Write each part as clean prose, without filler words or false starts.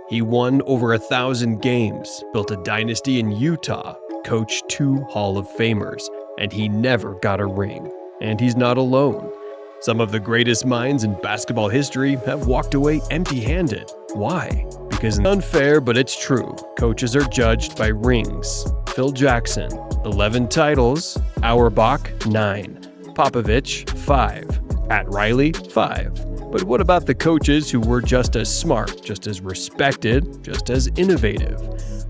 He won over 1,000 games, built a dynasty in Utah, coached 2 Hall of Famers, and he never got a ring. And he's not alone. Some of the greatest minds in basketball history have walked away empty-handed. Why? Because it's unfair, but it's true. Coaches are judged by rings. Phil Jackson, 11 titles. Auerbach, 9. Popovich, 5. Pat Riley, 5. But what about the coaches who were just as smart, just as respected, just as innovative,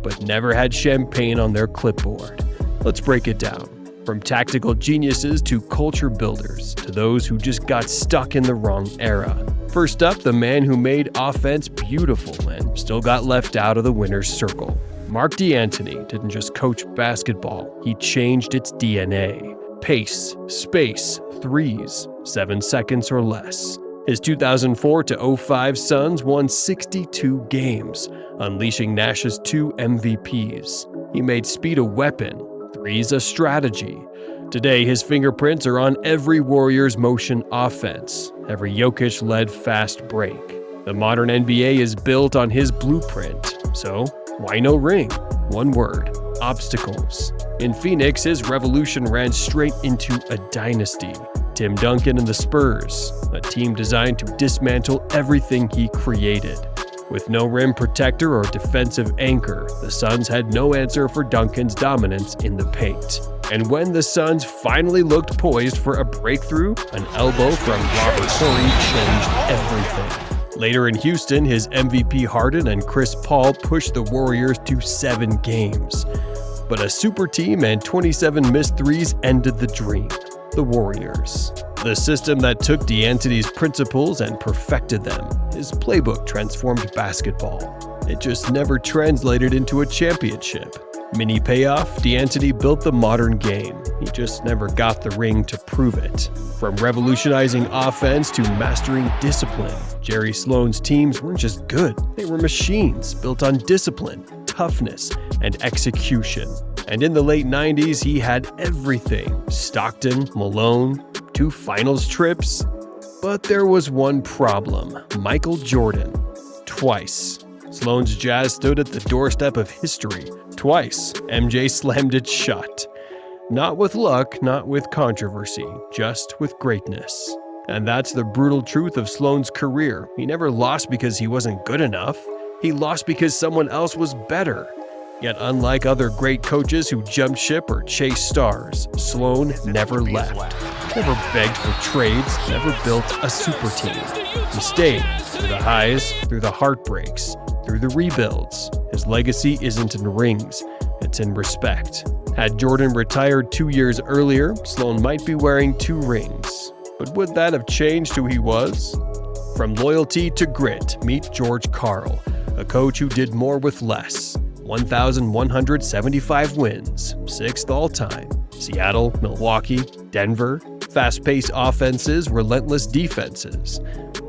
but never had champagne on their clipboard? Let's break it down. From tactical geniuses to culture builders, to those who just got stuck in the wrong era. First up, the man who made offense beautiful and still got left out of the winner's circle. Mark D'Antoni didn't just coach basketball, he changed its DNA. Pace, space, threes, 7 seconds or less. His 2004-05 Suns won 62 games, unleashing Nash's 2 MVPs. He made speed a weapon, threes a strategy. Today, his fingerprints are on every Warriors motion offense, every Jokic-led fast break. The modern NBA is built on his blueprint, so why no ring? One word: obstacles. In Phoenix, his revolution ran straight into a dynasty. Tim Duncan and the Spurs, a team designed to dismantle everything he created. With no rim protector or defensive anchor, the Suns had no answer for Duncan's dominance in the paint. And when the Suns finally looked poised for a breakthrough, an elbow from Robert Horry changed everything. Later in Houston, his MVP Harden and Chris Paul pushed the Warriors to 7 games. But a super team and 27 missed threes ended the dream. The Warriors. The system that took D'Antoni's principles and perfected them. His playbook transformed basketball. It just never translated into a championship. Mini payoff, D'Antoni built the modern game. He just never got the ring to prove it. From revolutionizing offense to mastering discipline, Jerry Sloan's teams weren't just good. They were machines built on discipline, toughness, and execution. And in the late 90s, he had everything. Stockton, Malone, 2 finals trips. But there was one problem: Michael Jordan. Twice. Sloan's Jazz stood at the doorstep of history. Twice, MJ slammed it shut. Not with luck, not with controversy, just with greatness. And that's the brutal truth of Sloan's career. He never lost because he wasn't good enough. He lost because someone else was better. Yet unlike other great coaches who jumped ship or chased stars, Sloan never left. Never begged for trades, never built a super team. He stayed through the highs, through the heartbreaks, through the rebuilds. His legacy isn't in rings, it's in respect. Had Jordan retired 2 years earlier, Sloan might be wearing 2 rings. But would that have changed who he was? From loyalty to grit, meet George Karl, a coach who did more with less. 1,175 wins, 6th all-time. Seattle, Milwaukee, Denver. Fast-paced offenses, relentless defenses.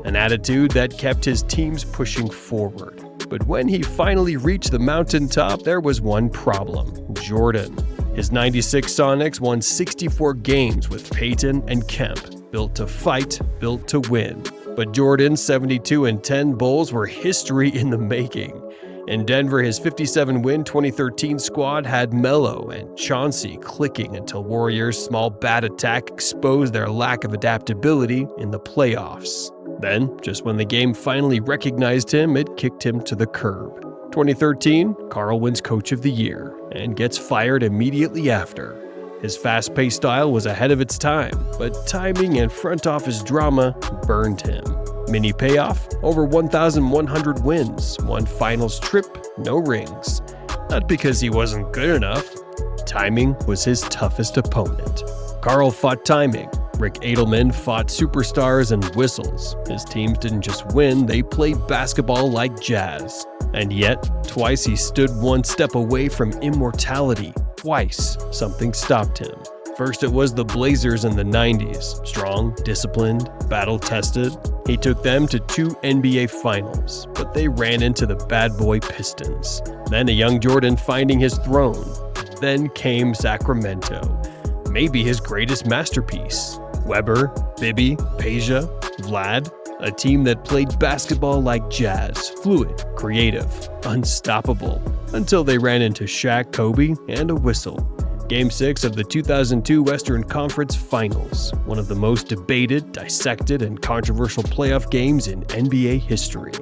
An attitude that kept his teams pushing forward. But when he finally reached the mountaintop, there was one problem: Jordan. His 96 Sonics won 64 games with Payton and Kemp. Built to fight, built to win. But Jordan's 72-10 Bulls were history in the making. In Denver, his 57-win 2013 squad had Melo and Chauncey clicking until Warriors' small bat attack exposed their lack of adaptability in the playoffs. Then, just when the game finally recognized him, it kicked him to the curb. 2013, Karl wins Coach of the Year and gets fired immediately after. His fast-paced style was ahead of its time, but timing and front office drama burned him. Mini payoff, over 1,100 wins, 1 finals trip, no rings. Not because he wasn't good enough. Timing was his toughest opponent. Karl fought timing. Rick Adelman fought superstars and whistles. His teams didn't just win, they played basketball like jazz. And yet, twice he stood one step away from immortality. Twice, something stopped him. First, it was the Blazers in the 90s. Strong, disciplined, battle-tested. He took them to 2 NBA Finals, but they ran into the bad boy Pistons. Then a young Jordan finding his throne. Then came Sacramento. Maybe his greatest masterpiece. Weber, Bibby, Peja, Vlad. A team that played basketball like jazz, fluid, creative, unstoppable, until they ran into Shaq, Kobe, and a whistle. Game 6 of the 2002 Western Conference Finals, one of the most debated, dissected, and controversial playoff games in NBA history.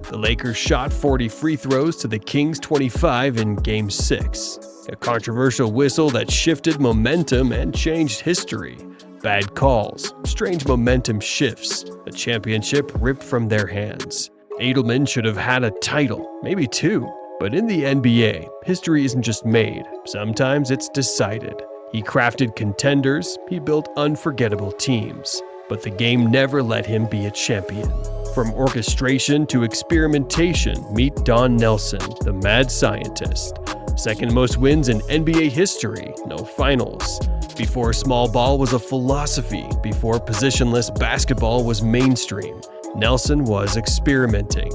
The Lakers shot 40 free throws to the Kings 25 in Game 6. A controversial whistle that shifted momentum and changed history. Bad calls, strange momentum shifts, a championship ripped from their hands. Adelman should have had a title, maybe two. But in the NBA, history isn't just made, sometimes it's decided. He crafted contenders, he built unforgettable teams. But the game never let him be a champion. From orchestration to experimentation, meet Don Nelson, the mad scientist. Second most wins in NBA history, no finals. Before small ball was a philosophy, before positionless basketball was mainstream, Nelson was experimenting.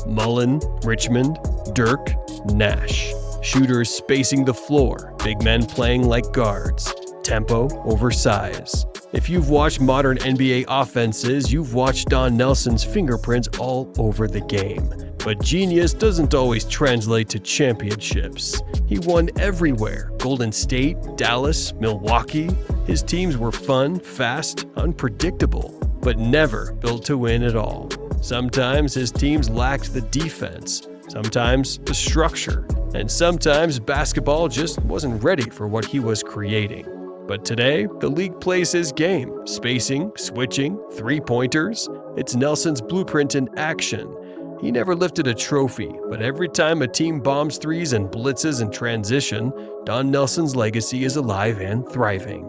Mullen, Richmond, Dirk, Nash. Shooters spacing the floor, big men playing like guards. Tempo over size. If you've watched modern NBA offenses, you've watched Don Nelson's fingerprints all over the game. But genius doesn't always translate to championships. He won everywhere. Golden State, Dallas, Milwaukee. His teams were fun, fast, unpredictable, but never built to win at all. Sometimes his teams lacked the defense, sometimes the structure, and sometimes basketball just wasn't ready for what he was creating. But today, the league plays his game. Spacing, switching, three-pointers. It's Nelson's blueprint in action. He never lifted a trophy, but every time a team bombs threes and blitzes in transition, Don Nelson's legacy is alive and thriving.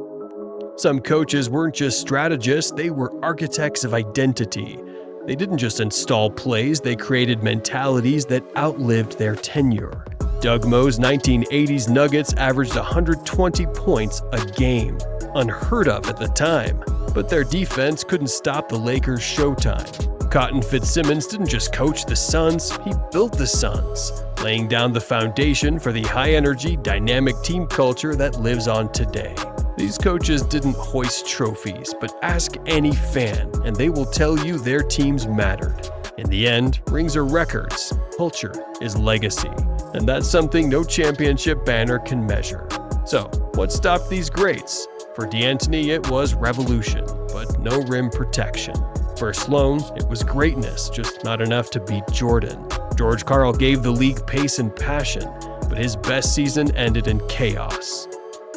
Some coaches weren't just strategists, they were architects of identity. They didn't just install plays, they created mentalities that outlived their tenure. Doug Moe's 1980s Nuggets averaged 120 points a game, unheard of at the time. But their defense couldn't stop the Lakers' showtime. Cotton Fitzsimmons didn't just coach the Suns, he built the Suns, laying down the foundation for the high-energy, dynamic team culture that lives on today. These coaches didn't hoist trophies, but ask any fan, and they will tell you their teams mattered. In the end, rings are records, culture is legacy, and that's something no championship banner can measure. So, what stopped these greats? For D'Antoni, it was revolution, but no rim protection. For Sloan, it was greatness, just not enough to beat Jordan. George Karl gave the league pace and passion, but his best season ended in chaos.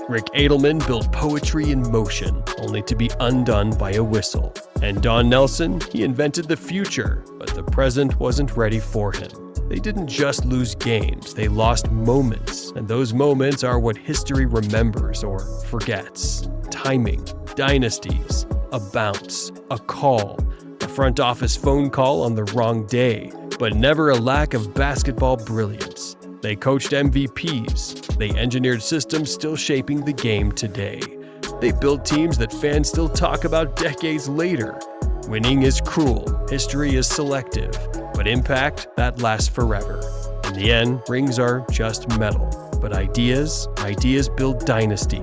Rick Adelman built poetry in motion, only to be undone by a whistle. And Don Nelson, he invented the future, but the present wasn't ready for him. They didn't just lose games, they lost moments, and those moments are what history remembers or forgets. Timing, dynasties, a bounce, a call, a front office phone call on the wrong day, but never a lack of basketball brilliance. They coached MVPs. They engineered systems still shaping the game today. They built teams that fans still talk about decades later. Winning is cruel, history is selective, but impact, that lasts forever. In the end, rings are just metal, but ideas build dynasty.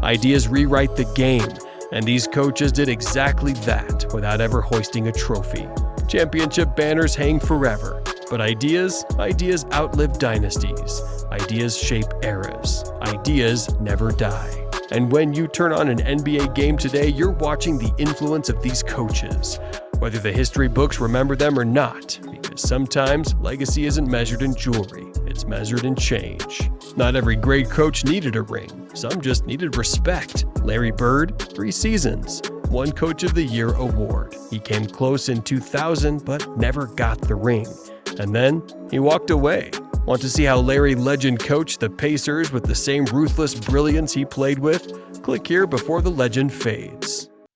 Ideas rewrite the game, and these coaches did exactly that without ever hoisting a trophy. Championship banners hang forever, but ideas outlive dynasties. Ideas shape eras. Ideas never die. And when you turn on an NBA game today, you're watching the influence of these coaches, whether the history books remember them or not, because sometimes legacy isn't measured in jewelry, it's measured in change. Not every great coach needed a ring, some just needed respect. Larry Bird, 3 seasons, 1 Coach of the Year award. He came close in 2000 but never got the ring. And then he walked away. Want to see how Larry Legend coached the Pacers with the same ruthless brilliance he played with? Click here before the legend fades.